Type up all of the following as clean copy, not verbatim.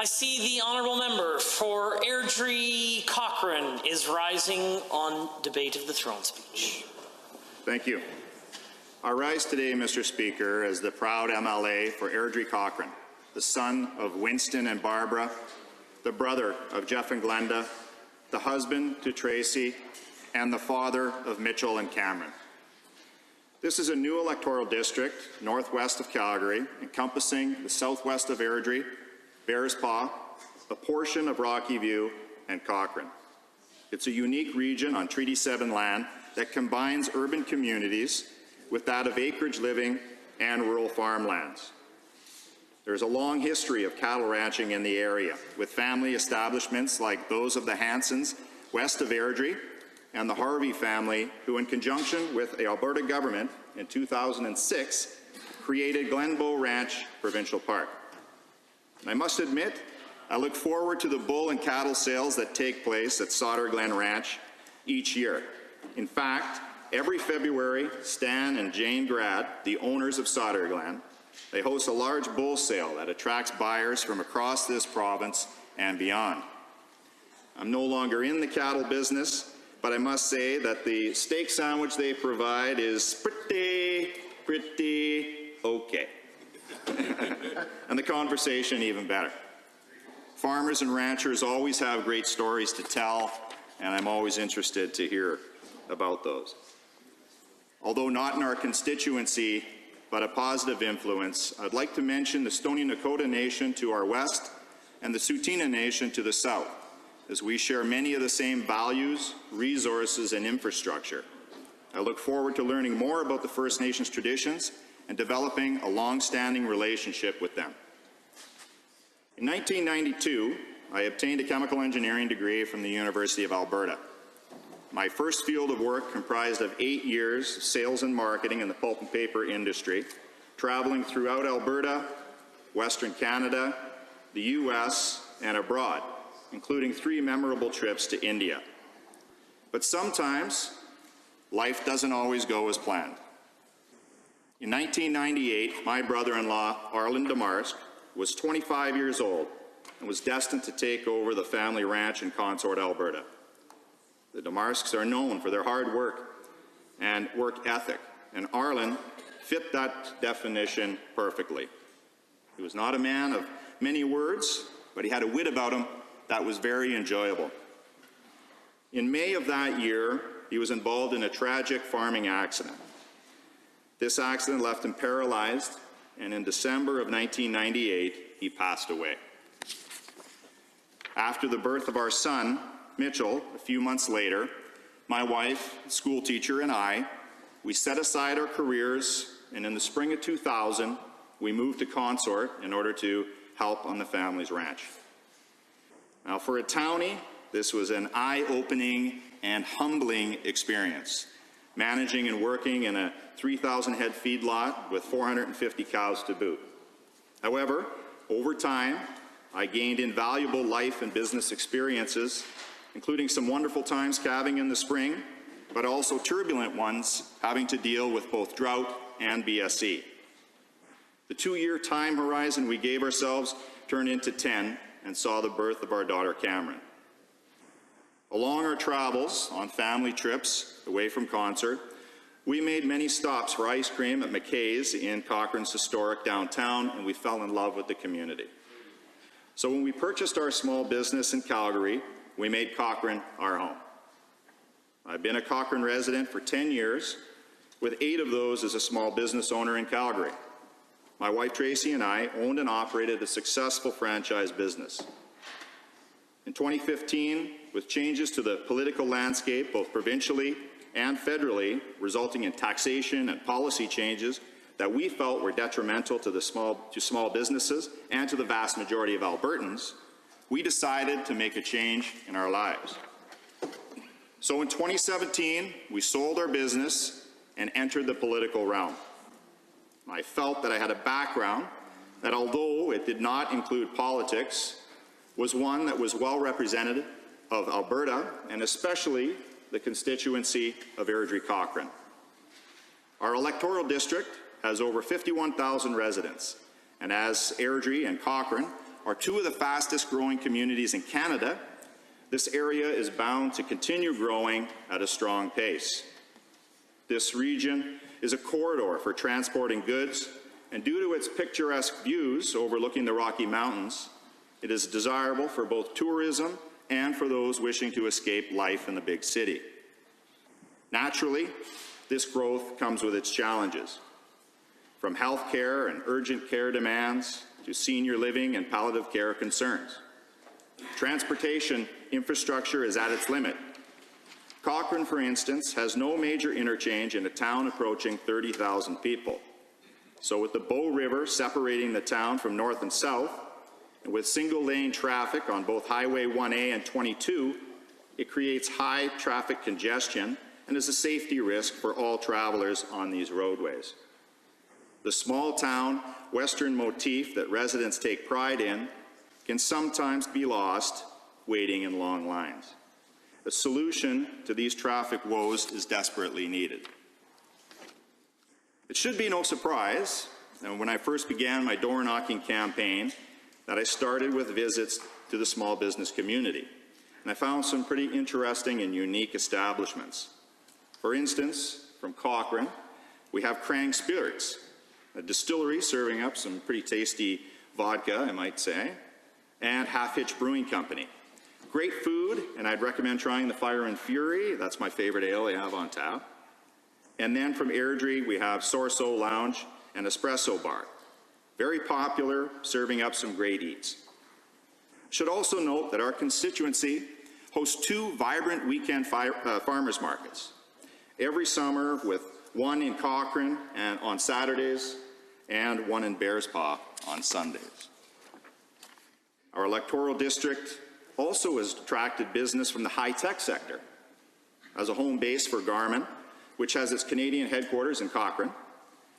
I see the honourable member for Airdrie Cochrane is rising on debate of the throne speech. Thank you. I rise today, Mr. Speaker, as the proud MLA for Airdrie Cochrane, the son of Winston and Barbara, the brother of Jeff and Glenda, the husband to Tracy, and the father of Mitchell and Cameron. This is a new electoral district northwest of Calgary, encompassing the southwest of Airdrie, Bearspaw, a portion of Rocky View, and Cochrane. It's a unique region on Treaty 7 land that combines urban communities with that of acreage living and rural farmlands. There's a long history of cattle ranching in the area, with family establishments like those of the Hansons west of Airdrie and the Harvey family, who in conjunction with the Alberta government in 2006 created Glenbow Ranch Provincial Park. And I must admit, I look forward to the bull and cattle sales that take place at Sauter Glen Ranch each year. In fact, every February, Stan and Jane Grad, the owners of Sauter Glen, they host a large bull sale that attracts buyers from across this province and beyond. I'm no longer in the cattle business, but I must say that the steak sandwich they provide is pretty okay. And the conversation even better. Farmers and ranchers always have great stories to tell, and I'm always interested to hear about those. Although not in our constituency, but a positive influence, I'd like to mention the Stoney Nakoda Nation to our west and the Tsuut'ina Nation to the south, as we share many of the same values, resources, and infrastructure. I look forward to learning more about the First Nations traditions and developing a long-standing relationship with them. In 1992, I obtained a chemical engineering degree from the University of Alberta. My first field of work comprised of 8 years of sales and marketing in the pulp and paper industry, traveling throughout Alberta, Western Canada, the US, and abroad, including 3 memorable trips to India. But sometimes, life doesn't always go as planned. In 1998, my brother-in-law, Arlen Demarsk, was 25 years old and was destined to take over the family ranch in Consort, Alberta. The Demarsks are known for their hard work and work ethic, and Arlen fit that definition perfectly. He was not a man of many words, but he had a wit about him that was very enjoyable. In May of that year, he was involved in a tragic farming accident. This accident left him paralyzed, and in December of 1998, he passed away. After the birth of our son, Mitchell, a few months later, my wife, school teacher, and we set aside our careers, and in the spring of 2000, we moved to Consort in order to help on the family's ranch. Now, for a townie, this was an eye-opening and humbling experience, managing and working in a 3,000-head feedlot with 450 cows to boot. However, over time, I gained invaluable life and business experiences, including some wonderful times calving in the spring, but also turbulent ones having to deal with both drought and BSE. The 2-year time horizon we gave ourselves turned into 10 and saw the birth of our daughter, Cameron. Along our travels on family trips away from Consort, we made many stops for ice cream at McKay's in Cochrane's historic downtown, and we fell in love with the community. So when we purchased our small business in Calgary, we made Cochrane our home. I've been a Cochrane resident for 10 years, with 8 of those as a small business owner in Calgary. My wife Tracy and I owned and operated a successful franchise business. In 2015, with changes to the political landscape, both provincially and federally, resulting in taxation and policy changes that we felt were detrimental to small businesses and to the vast majority of Albertans, we decided to make a change in our lives. So in 2017, we sold our business and entered the political realm. I felt that I had a background that, although it did not include politics, was one that was well representative of Alberta, and especially the constituency of Airdrie Cochrane. Our electoral district has over 51,000 residents, and as Airdrie and Cochrane are two of the fastest growing communities in Canada, this area is bound to continue growing at a strong pace. This region is a corridor for transporting goods, and due to its picturesque views overlooking the Rocky Mountains, it is desirable for both tourism and for those wishing to escape life in the big city. Naturally, this growth comes with its challenges, from health care and urgent care demands to senior living and palliative care concerns. Transportation infrastructure is at its limit. Cochrane, for instance, has no major interchange in a town approaching 30,000 people. So with the Bow River separating the town from north and south, and with single-lane traffic on both Highway 1A and 22, it creates high traffic congestion and is a safety risk for all travelers on these roadways. The small-town Western motif that residents take pride in can sometimes be lost waiting in long lines. A solution to these traffic woes is desperately needed. It should be no surprise that when I first began my door-knocking campaign that I started with visits to the small business community, and I found some pretty interesting and unique establishments. For instance, from Cochrane, we have Krang Spirits, a distillery serving up some pretty tasty vodka, I might say, and Half Hitch Brewing Company. Great food, and I'd recommend trying the Fire and Fury. That's my favorite ale they have on tap. And then from Airdrie, we have Sorso Lounge and Espresso Bar. Very popular, serving up some great eats. Should also note that our constituency hosts two vibrant weekend farmers markets. Every summer, with one in Cochrane and on Saturdays, and one in Bearspaw on Sundays. Our electoral district also has attracted business from the high-tech sector. As a home base for Garmin, which has its Canadian headquarters in Cochrane,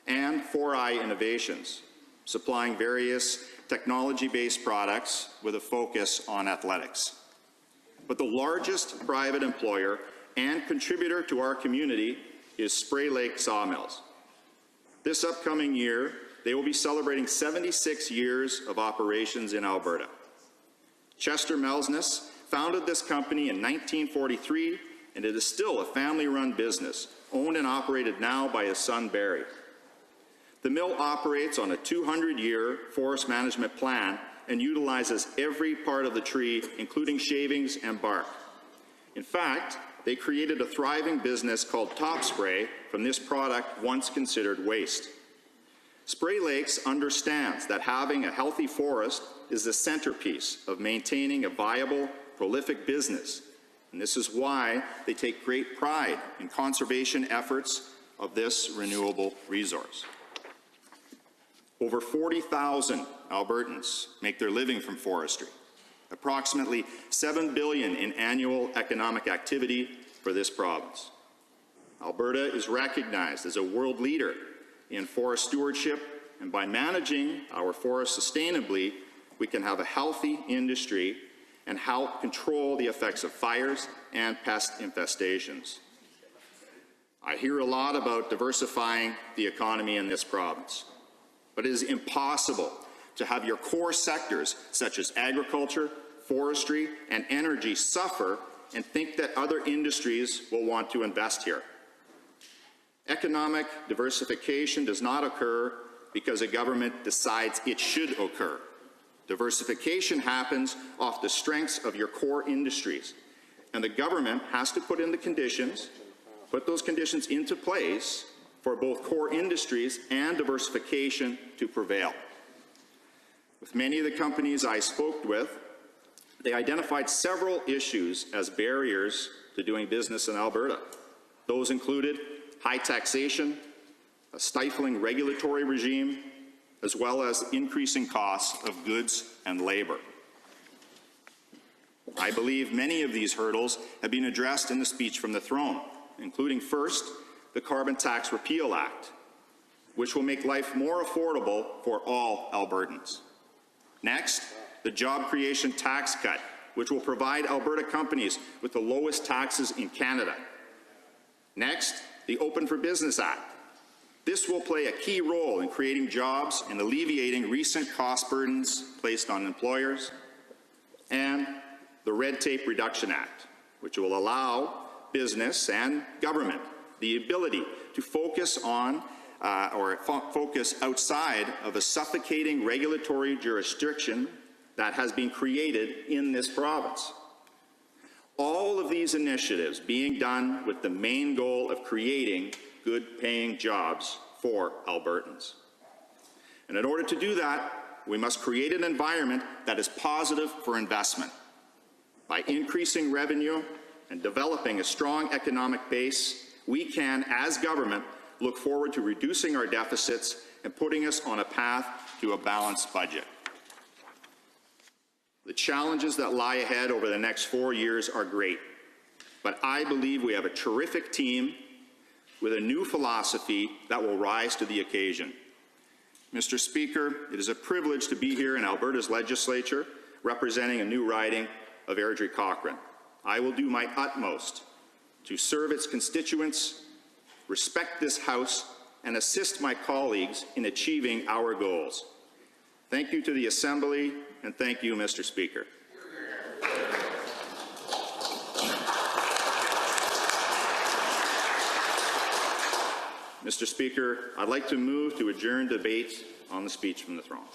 and 4i Innovations, supplying various technology-based products with a focus on athletics. But the largest private employer and contributor to our community is Spray Lake Sawmills. This upcoming year, they will be celebrating 76 years of operations in Alberta. Chester Melsness founded this company in 1943, and it is still a family-run business, owned and operated now by his son Barry. The mill operates on a 200-year forest management plan and utilizes every part of the tree, including shavings and bark. In fact, they created a thriving business called Top Spray from this product once considered waste. Spray Lakes understands that having a healthy forest is the centerpiece of maintaining a viable, prolific business, and this is why they take great pride in conservation efforts of this renewable resource. Over 40,000 Albertans make their living from forestry, approximately $7 billion in annual economic activity for this province. Alberta is recognized as a world leader in forest stewardship, and by managing our forests sustainably, we can have a healthy industry and help control the effects of fires and pest infestations. I hear a lot about diversifying the economy in this province, but it is impossible to have your core sectors such as agriculture, forestry, and energy suffer and think that other industries will want to invest here. Economic diversification does not occur because a government decides it should occur. Diversification happens off the strengths of your core industries, and the government has to put in the conditions, put those conditions into place for both core industries and diversification to prevail. With many of the companies I spoke with, they identified several issues as barriers to doing business in Alberta. Those included high taxation, a stifling regulatory regime, as well as increasing costs of goods and labor. I believe many of these hurdles have been addressed in the speech from the throne, including first, the Carbon Tax Repeal Act, which will make life more affordable for all Albertans. Next, the Job Creation Tax Cut, which will provide Alberta companies with the lowest taxes in Canada. Next, the Open for Business Act, This will play a key role in creating jobs and alleviating recent cost burdens placed on employers, and the Red Tape Reduction Act, which will allow business and government the ability to focus on focus outside of a suffocating regulatory jurisdiction that has been created in this province. All of these initiatives being done with the main goal of creating good-paying jobs for Albertans. And in order to do that, we must create an environment that is positive for investment. By increasing revenue and developing a strong economic base, we can, as government, look forward to reducing our deficits and putting us on a path to a balanced budget. The challenges that lie ahead over the next 4 years are great, but I believe we have a terrific team with a new philosophy that will rise to the occasion. Mr. Speaker, it is a privilege to be here in Alberta's legislature representing a new riding of Airdrie-Cochrane. I will do my utmost to serve its constituents, respect this House, and assist my colleagues in achieving our goals. Thank you to the Assembly, and thank you, Mr. Speaker. Mr. Speaker, I'd like to move to adjourn debate on the speech from the throne.